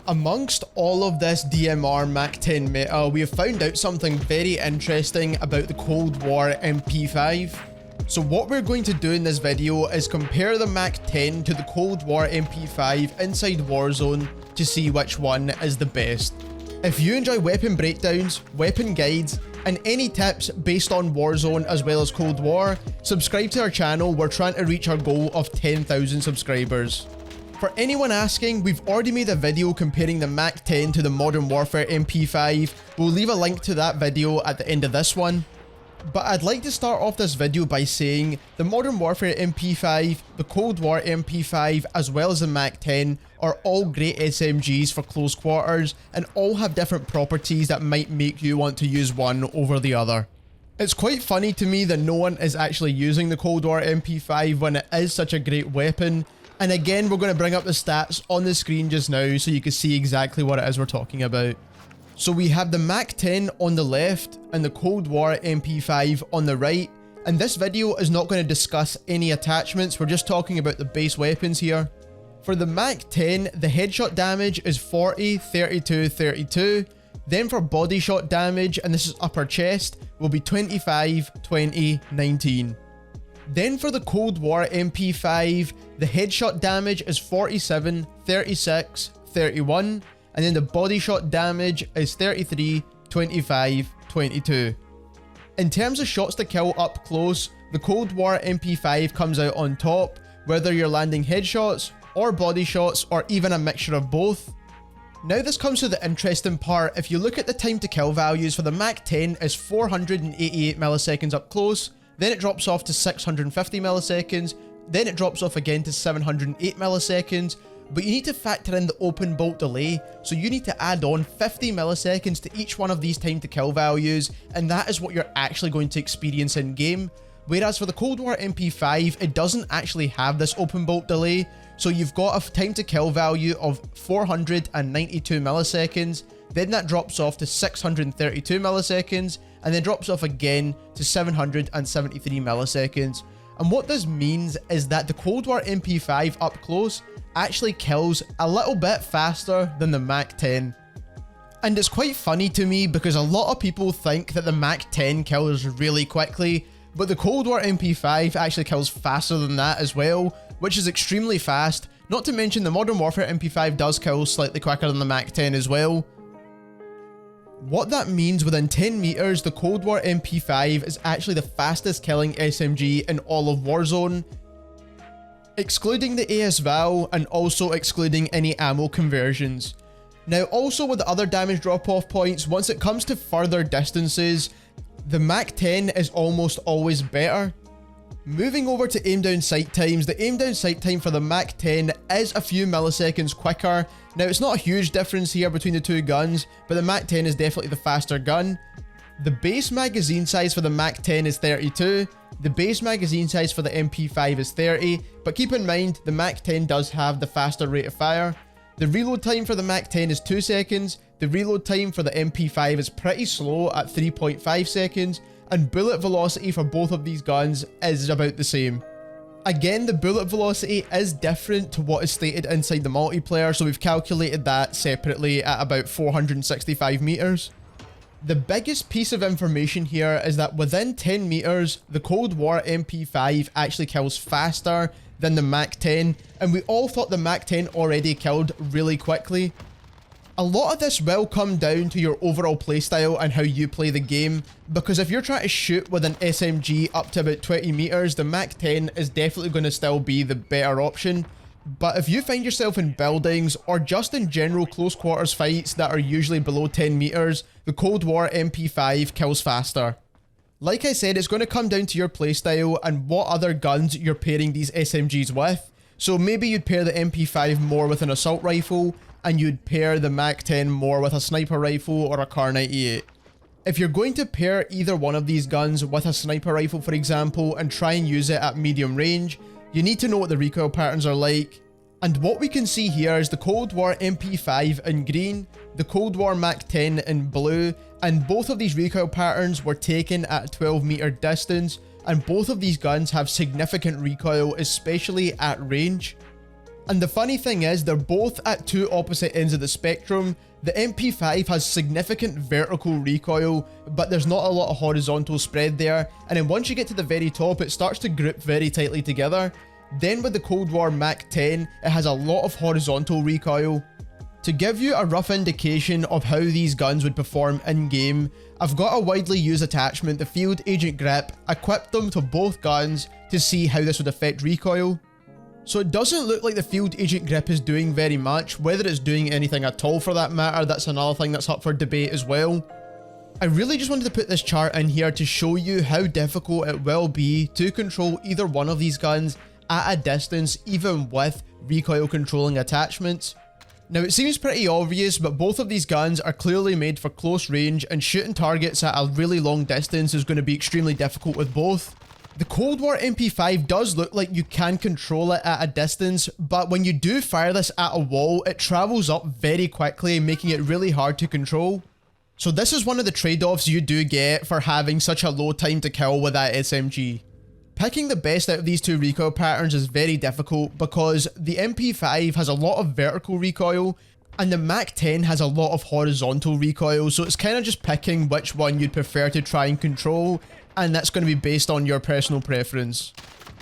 Amongst all of this DMR MAC-10 meta, we have found out something very interesting about the Cold War MP5. So what we're going to do in this video is compare the MAC-10 to the Cold War MP5 inside Warzone to see which one is the best. If you enjoy weapon breakdowns, weapon guides, and any tips based on Warzone as well as Cold War, subscribe to our channel. We're trying to reach our goal of 10,000 subscribers. For anyone asking, we've already made a video comparing the MAC-10 to the Modern Warfare MP5. We'll leave a link to that video at the end of this one. But I'd like to start off this video by saying the Modern Warfare MP5, the Cold War MP5, as well as the MAC-10 are all great SMGs for close quarters and all have different properties that might make you want to use one over the other. It's quite funny to me that no one is actually using the Cold War MP5 when it is such a great weapon. And again, we're going to bring up the stats on the screen just now so you can see exactly what it is we're talking about. So we have the MAC-10 on the left and the Cold War MP5 on the right. And this video is not going to discuss any attachments, we're just talking about the base weapons here. For the MAC-10, the headshot damage is 40, 32, 32. Then for body shot damage, and this is upper chest, will be 25, 20, 19. Then for the Cold War MP5, the headshot damage is 47, 36, 31, and then the body shot damage is 33, 25, 22. In terms of shots to kill up close, the Cold War MP5 comes out on top, whether you're landing headshots, or body shots, or even a mixture of both. Now this comes to the interesting part. If you look at the time to kill values for the MAC-10 is 488 milliseconds up close, then it drops off to 650 milliseconds, then it drops off again to 708 milliseconds, but you need to factor in the open bolt delay, so you need to add on 50 milliseconds to each one of these time to kill values, and that is what you're actually going to experience in game. Whereas for the Cold War MP5, it doesn't actually have this open bolt delay, so you've got a time to kill value of 492 milliseconds, then that drops off to 632 milliseconds, and then drops off again to 773 milliseconds. And what this means is that the Cold War MP5 up close actually kills a little bit faster than the MAC-10. And it's quite funny to me because a lot of people think that the MAC-10 kills really quickly, but the Cold War MP5 actually kills faster than that as well, which is extremely fast. Not to mention the Modern Warfare MP5 does kill slightly quicker than the MAC-10 as well. What that means, within 10 meters, the Cold War MP5 is actually the fastest killing SMG in all of Warzone, excluding the AS-Val and also excluding any ammo conversions. Now also with the other damage drop-off points, once it comes to further distances, the MAC-10 is almost always better. Moving over to aim down sight times, the aim down sight time for the MAC-10 is a few milliseconds quicker. Now it's not a huge difference here between the two guns, but the MAC-10 is definitely the faster gun. The base magazine size for the MAC-10 is 32, the base magazine size for the MP5 is 30, but keep in mind the MAC-10 does have the faster rate of fire. The reload time for the MAC-10 is 2 seconds, the reload time for the MP5 is pretty slow at 3.5 seconds, and bullet velocity for both of these guns is about the same. Again, the bullet velocity is different to what is stated inside the multiplayer, so we've calculated that separately at about 465 meters. The biggest piece of information here is that within 10 meters, the Cold War MP5 actually kills faster than the MAC-10, and we all thought the MAC-10 already killed really quickly. A lot of this will come down to your overall playstyle and how you play the game, because if you're trying to shoot with an SMG up to about 20 meters, the MAC-10 is definitely going to still be the better option. But if you find yourself in buildings or just in general close quarters fights that are usually below 10 meters, the Cold War MP5 kills faster. Like I said, it's going to come down to your playstyle and what other guns you're pairing these SMGs with. So maybe you'd pair the MP5 more with an assault rifle, and you'd pair the MAC-10 more with a sniper rifle or a Kar 98. If you're going to pair either one of these guns with a sniper rifle, for example, and try and use it at medium range, you need to know what the recoil patterns are like. And what we can see here is the Cold War MP5 in green, the Cold War MAC-10 in blue, and both of these recoil patterns were taken at a 12 meter distance, and both of these guns have significant recoil, especially at range. And the funny thing is, they're both at two opposite ends of the spectrum. The MP5 has significant vertical recoil, but there's not a lot of horizontal spread there, and then once you get to the very top, it starts to grip very tightly together. Then with the Cold War MAC-10, it has a lot of horizontal recoil. To give you a rough indication of how these guns would perform in-game, I've got a widely used attachment, the Field Agent Grip, equipped them to both guns to see how this would affect recoil. So it doesn't look like the Field Agent Grip is doing very much. Whether it's doing anything at all for that matter, that's another thing that's up for debate as well. I really just wanted to put this chart in here to show you how difficult it will be to control either one of these guns at a distance, even with recoil controlling attachments. Now it seems pretty obvious, but both of these guns are clearly made for close range, and shooting targets at a really long distance is going to be extremely difficult with both. The Cold War MP5 does look like you can control it at a distance, but when you do fire this at a wall, it travels up very quickly, making it really hard to control. So this is one of the trade-offs you do get for having such a low time to kill with that SMG. Picking the best out of these two recoil patterns is very difficult because the MP5 has a lot of vertical recoil and the MAC-10 has a lot of horizontal recoil, so it's kind of just picking which one you'd prefer to try and control, and that's going to be based on your personal preference.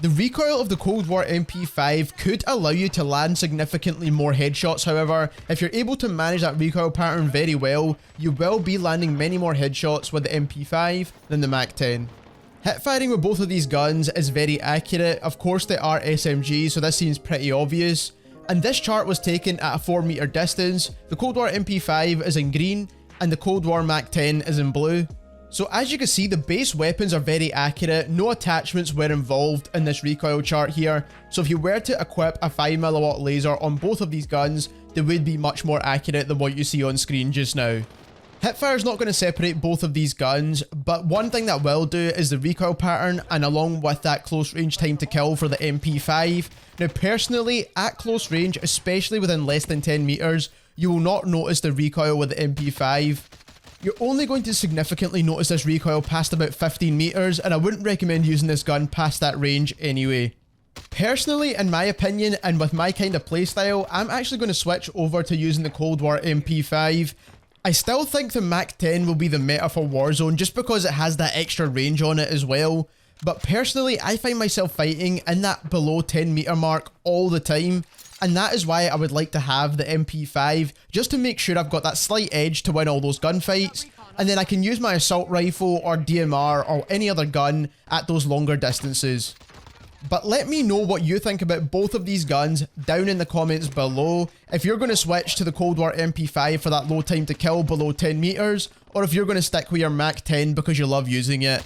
The recoil of the Cold War MP5 could allow you to land significantly more headshots, however. If you're able to manage that recoil pattern very well, you will be landing many more headshots with the MP5 than the MAC-10. Hip firing with both of these guns is very accurate. Of course they are SMGs, so this seems pretty obvious. And this chart was taken at a 4 meter distance. The Cold War MP5 is in green and the Cold War MAC-10 is in blue. So as you can see, the base weapons are very accurate. No attachments were involved in this recoil chart here. So if you were to equip a 5mm laser on both of these guns, they would be much more accurate than what you see on screen just now. Hipfire is not going to separate both of these guns, but one thing that will do is the recoil pattern, and along with that close range time to kill for the MP5. Now personally, at close range, especially within less than 10 meters, you will not notice the recoil with the MP5. You're only going to significantly notice this recoil past about 15 meters, and I wouldn't recommend using this gun past that range anyway. Personally, in my opinion, and with my kind of playstyle, I'm actually going to switch over to using the Cold War MP5. I still think the MAC-10 will be the meta for Warzone just because it has that extra range on it as well. But personally, I find myself fighting in that below 10 meter mark all the time. And that is why I would like to have the MP5, just to make sure I've got that slight edge to win all those gunfights. And then I can use my assault rifle or DMR or any other gun at those longer distances. But let me know what you think about both of these guns down in the comments below. If you're going to switch to the Cold War MP5 for that low time to kill below 10 meters, or if you're going to stick with your MAC-10 because you love using it.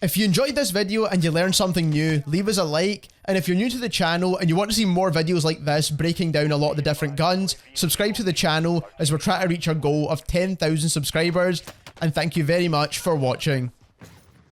If you enjoyed this video and you learned something new, leave us a like. And if you're new to the channel and you want to see more videos like this breaking down a lot of the different guns, subscribe to the channel as we're trying to reach our goal of 10,000 subscribers. And thank you very much for watching.